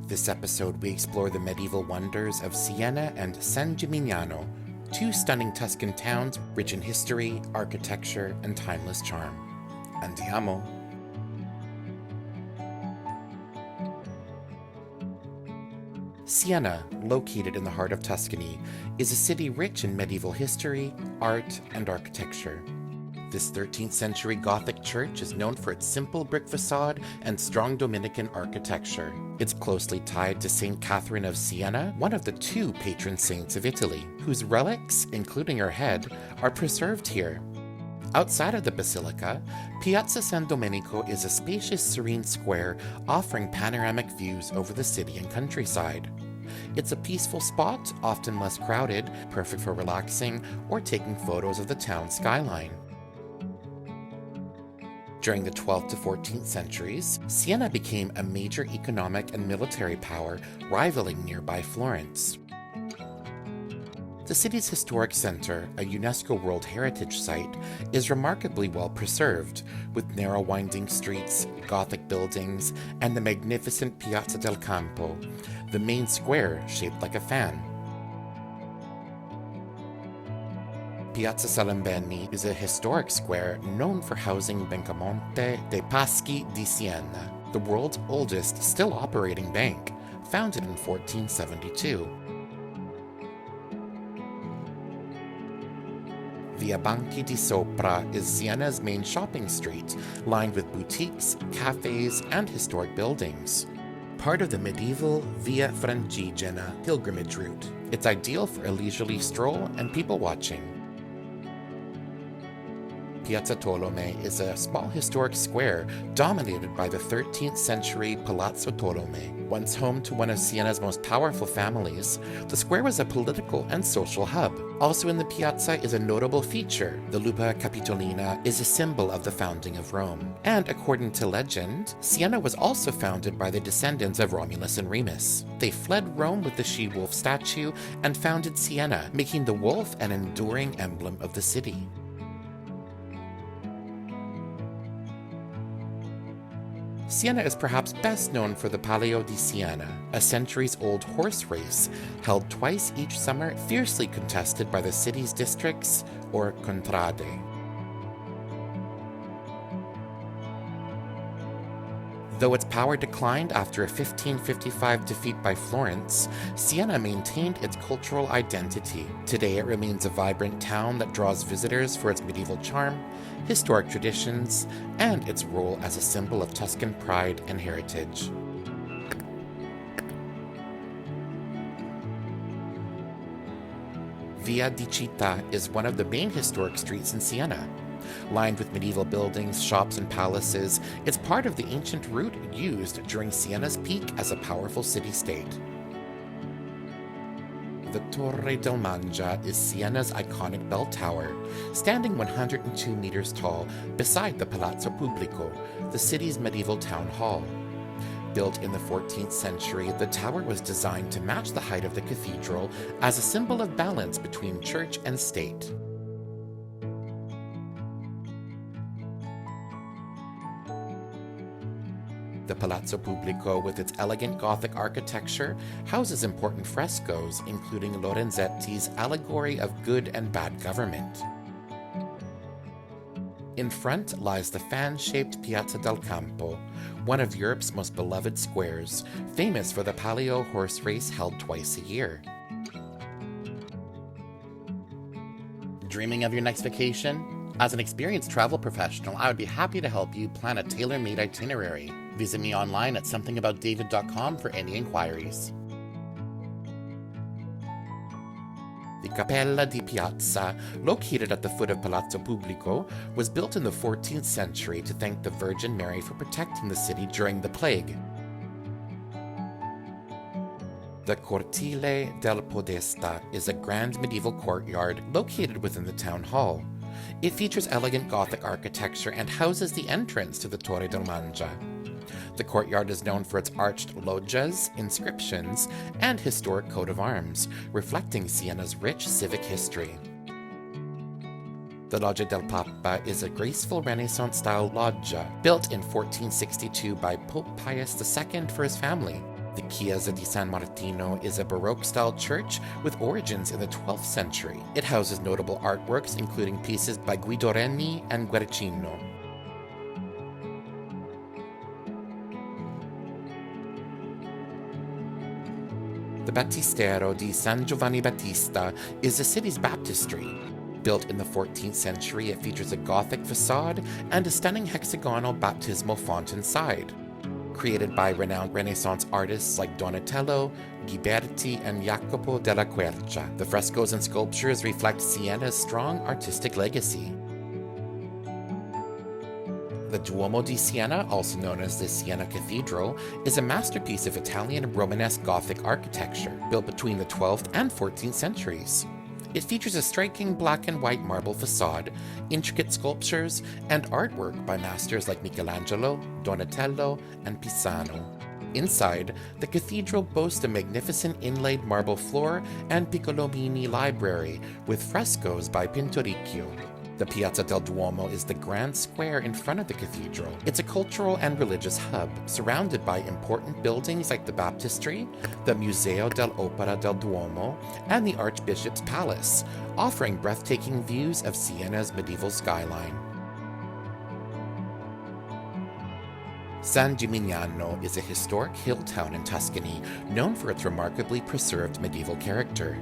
This episode, we explore the medieval wonders of Siena and San Gimignano, two stunning Tuscan towns rich in history, architecture, and timeless charm. Andiamo. Siena, located in the heart of Tuscany, is a city rich in medieval history, art, and architecture. This 13th century Gothic church is known for its simple brick facade and strong Dominican architecture. It's closely tied to Saint Catherine of Siena, one of the two patron saints of Italy, whose relics, including her head, are preserved here. Outside of the basilica, Piazza San Domenico is a spacious, serene square offering panoramic views over the city and countryside. It's a peaceful spot, often less crowded, perfect for relaxing or taking photos of the town skyline. During the 12th to 14th centuries, Siena became a major economic and military power, rivaling nearby Florence. The city's historic center, a UNESCO World Heritage Site, is remarkably well preserved, with narrow winding streets, Gothic buildings, and the magnificent Piazza del Campo, the main square shaped like a fan. Piazza Salimbeni is a historic square known for housing Bancamonte dei Paschi di Siena, the world's oldest still operating bank, founded in 1472. Via Banchi di Sopra is Siena's main shopping street, lined with boutiques, cafes, and historic buildings. Part of the medieval Via Francigena pilgrimage route. It's ideal for a leisurely stroll and people watching. Piazza Tolomei is a small historic square dominated by the 13th century Palazzo Tolomei. Once home to one of Siena's most powerful families, the square was a political and social hub. Also in the piazza is a notable feature. The Lupa Capitolina is a symbol of the founding of Rome. And according to legend, Siena was also founded by the descendants of Romulus and Remus. They fled Rome with the she-wolf statue and founded Siena, making the wolf an enduring emblem of the city. Siena is perhaps best known for the Palio di Siena, a centuries-old horse race held twice each summer, fiercely contested by the city's districts, or contrade. Though its power declined after a 1555 defeat by Florence, Siena maintained its cultural identity. Today it remains a vibrant town that draws visitors for its medieval charm, historic traditions, and its role as a symbol of Tuscan pride and heritage. Via di Città is one of the main historic streets in Siena. Lined with medieval buildings, shops, and palaces, it's part of the ancient route used during Siena's peak as a powerful city-state. The Torre del Mangia is Siena's iconic bell tower, standing 102 meters tall beside the Palazzo Pubblico, the city's medieval town hall. Built in the 14th century, the tower was designed to match the height of the cathedral as a symbol of balance between church and state. The Palazzo Pubblico, with its elegant Gothic architecture, houses important frescoes, including Lorenzetti's allegory of good and bad government. In front lies the fan-shaped Piazza del Campo, one of Europe's most beloved squares, famous for the Palio horse race held twice a year. Dreaming of your next vacation? As an experienced travel professional, I would be happy to help you plan a tailor-made itinerary. Visit me online at somethingaboutdavid.com for any inquiries. The Cappella di Piazza, located at the foot of Palazzo Pubblico, was built in the 14th century to thank the Virgin Mary for protecting the city during the plague. The Cortile del Podesta is a grand medieval courtyard located within the town hall. It features elegant Gothic architecture and houses the entrance to the Torre del Mangia. The courtyard is known for its arched loggias, inscriptions, and historic coat of arms, reflecting Siena's rich civic history. The Loggia del Papa is a graceful Renaissance-style loggia built in 1462 by Pope Pius II for his family. The Chiesa di San Martino is a Baroque-style church with origins in the 12th century. It houses notable artworks including pieces by Guido Reni and Guercino. The Battistero di San Giovanni Battista is the city's baptistry. Built in the 14th century, it features a Gothic facade and a stunning hexagonal baptismal font inside. Created by renowned Renaissance artists like Donatello, Ghiberti, and Jacopo della Quercia, the frescoes and sculptures reflect Siena's strong artistic legacy. The Duomo di Siena, also known as the Siena Cathedral, is a masterpiece of Italian Romanesque Gothic architecture, built between the 12th and 14th centuries. It features a striking black and white marble facade, intricate sculptures, and artwork by masters like Michelangelo, Donatello, and Pisano. Inside, the cathedral boasts a magnificent inlaid marble floor and Piccolomini library with frescoes by Pinturicchio. The Piazza del Duomo is the grand square in front of the cathedral. It's a cultural and religious hub, surrounded by important buildings like the Baptistry, the Museo dell'Opera del Duomo, and the Archbishop's Palace, offering breathtaking views of Siena's medieval skyline. San Gimignano is a historic hill town in Tuscany, known for its remarkably preserved medieval character.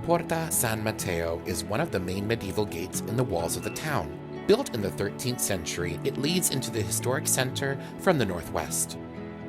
Porta San Matteo is one of the main medieval gates in the walls of the town. Built in the 13th century, it leads into the historic center from the northwest.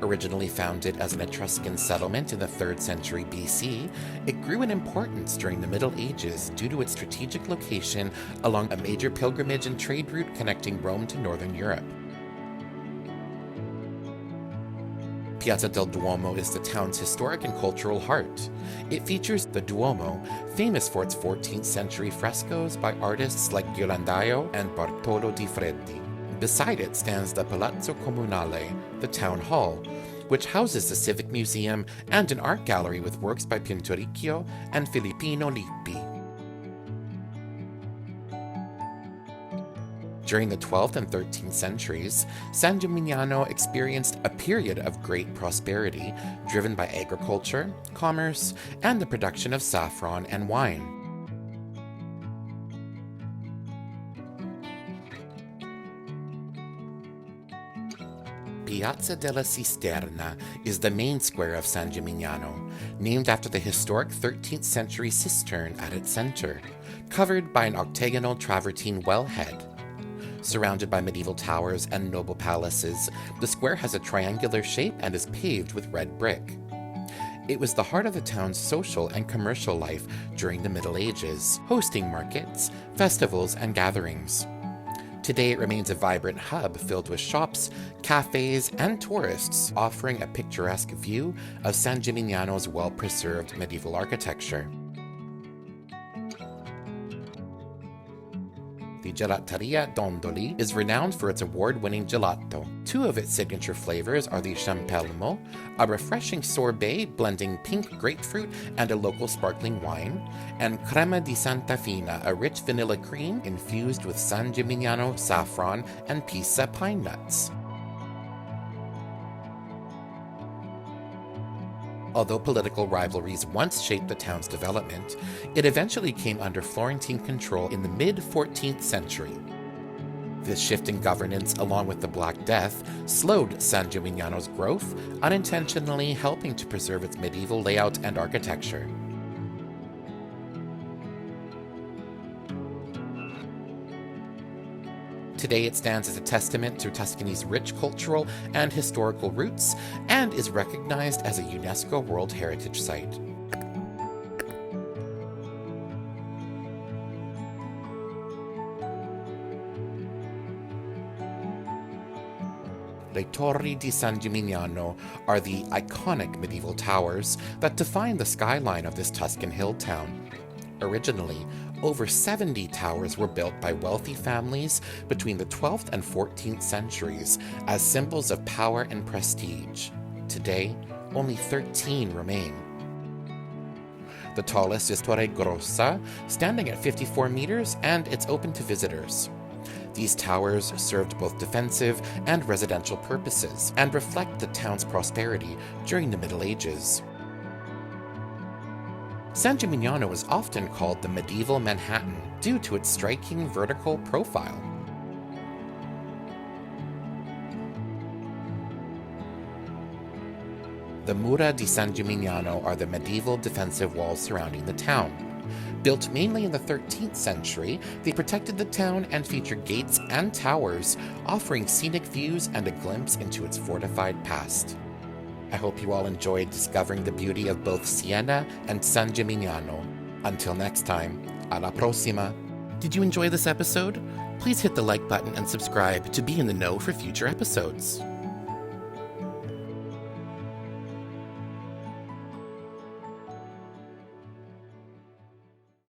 Originally founded as an Etruscan settlement in the 3rd century BC, it grew in importance during the Middle Ages due to its strategic location along a major pilgrimage and trade route connecting Rome to northern Europe. Piazza del Duomo is the town's historic and cultural heart. It features the Duomo, famous for its 14th century frescoes by artists like Ghirlandaio and Bartolo di Freddi. Beside it stands the Palazzo Comunale, the town hall, which houses the Civic Museum and an art gallery with works by Pinturicchio and Filippino Lippi. During the 12th and 13th centuries, San Gimignano experienced a period of great prosperity, driven by agriculture, commerce, and the production of saffron and wine. Piazza della Cisterna is the main square of San Gimignano, named after the historic 13th century cistern at its center, covered by an octagonal travertine wellhead. Surrounded by medieval towers and noble palaces, the square has a triangular shape and is paved with red brick. It was the heart of the town's social and commercial life during the Middle Ages, hosting markets, festivals, and gatherings. Today it remains a vibrant hub filled with shops, cafes, and tourists, offering a picturesque view of San Gimignano's well-preserved medieval architecture. The Gelateria Dondoli is renowned for its award-winning gelato. Two of its signature flavors are the Champelmo, a refreshing sorbet blending pink grapefruit and a local sparkling wine, and Crema di Santa Fina, a rich vanilla cream infused with San Gimignano saffron and Pisa pine nuts. Although political rivalries once shaped the town's development, it eventually came under Florentine control in the mid-14th century. This shift in governance, along with the Black Death, slowed San Gimignano's growth, unintentionally helping to preserve its medieval layout and architecture. Today it stands as a testament to Tuscany's rich cultural and historical roots and is recognized as a UNESCO World Heritage Site. Le Torri di San Gimignano are the iconic medieval towers that define the skyline of this Tuscan hill town. Originally, over 70 towers were built by wealthy families between the 12th and 14th centuries as symbols of power and prestige. Today, only 13 remain. The tallest is Torre Grossa, standing at 54 meters, and it's open to visitors. These towers served both defensive and residential purposes and reflect the town's prosperity during the Middle Ages. San Gimignano is often called the medieval Manhattan due to its striking vertical profile. The Mura di San Gimignano are the medieval defensive walls surrounding the town. Built mainly in the 13th century, they protected the town and feature gates and towers, offering scenic views and a glimpse into its fortified past. I hope you all enjoyed discovering the beauty of both Siena and San Gimignano. Until next time, alla prossima! Did you enjoy this episode? Please hit the like button and subscribe to be in the know for future episodes.